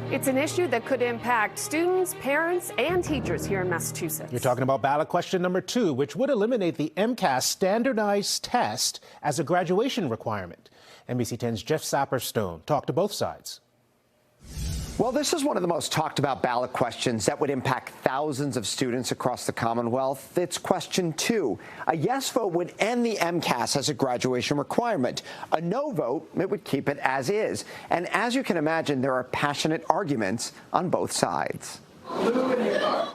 It's an issue that could impact students, parents, and teachers here in Massachusetts. You're talking about ballot question number 2, which would eliminate the MCAS standardized test as a graduation requirement. NBC 10's Jeff Saperstone talked to both sides. Well, this is one of the most talked about ballot questions that would impact thousands of students across the Commonwealth. It's question 2. A yes vote would end the MCAS as a graduation requirement. A no vote, it would keep it as is. And as you can imagine, there are passionate arguments on both sides.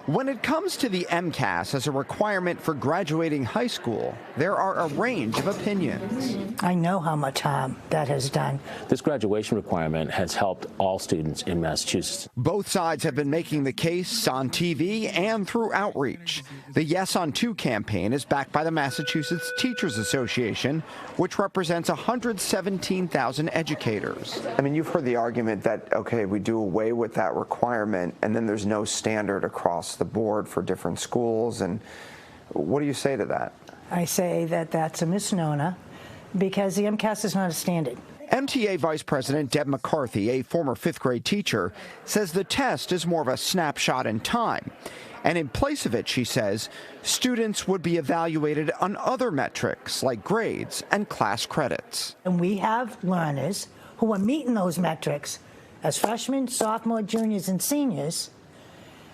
When it comes to the MCAS as a requirement for graduating high school, there are a range of opinions. I know how much harm that has done. This graduation requirement has helped all students in Massachusetts. Both sides have been making the case on TV and through outreach. The Yes on 2 campaign is backed by the Massachusetts Teachers Association, which represents 117,000 educators. I mean, you've heard the argument that, okay, we do away with that requirement, and then there's no standard across the board for different schools. And what do you say to that? I say that that's a misnomer because the MCAS is not a standard. MTA Vice President Deb McCarthy, a former 5th grade teacher, says the test is more of a snapshot in time. And in place of it, she says, students would be evaluated on other metrics like grades and class credits. And we have learners who are meeting those metrics as freshmen, sophomores, juniors, and seniors,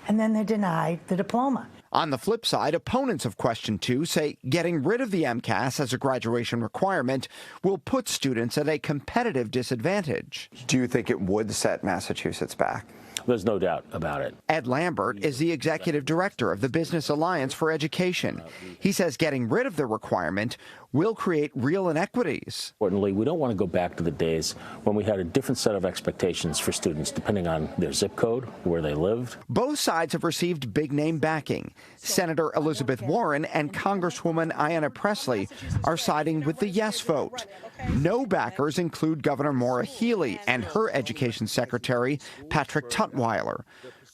and then they're denied the diploma. On the flip side, opponents of question 2 say getting rid of the MCAS as a graduation requirement will put students at a competitive disadvantage. Do you think it would set Massachusetts back? There's no doubt about it. Ed Lambert is the executive director of the Business Alliance for Education. He says getting rid of the requirement will create real inequities. Importantly, we don't want to go back to the days when we had a different set of expectations for students depending on their zip code, where they lived. Both sides have received big-name backing. Senator Elizabeth Warren and Congresswoman Ayanna Pressley are siding with the yes vote. No backers include Governor Maura Healey and her Education Secretary, Patrick Tutwiler.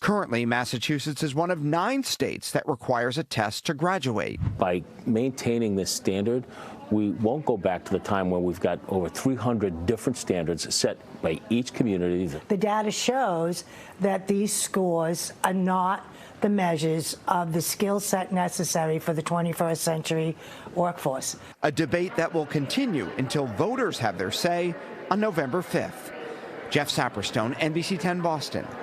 Currently, Massachusetts is one of 9 states that requires a test to graduate. By maintaining this standard, we won't go back to the time where we've got over 300 different standards set by each community. The data shows that these scores are not the measures of the skill set necessary for the 21st century workforce. A debate that will continue until voters have their say on November 5th. Jeff Saperstone, NBC 10 Boston.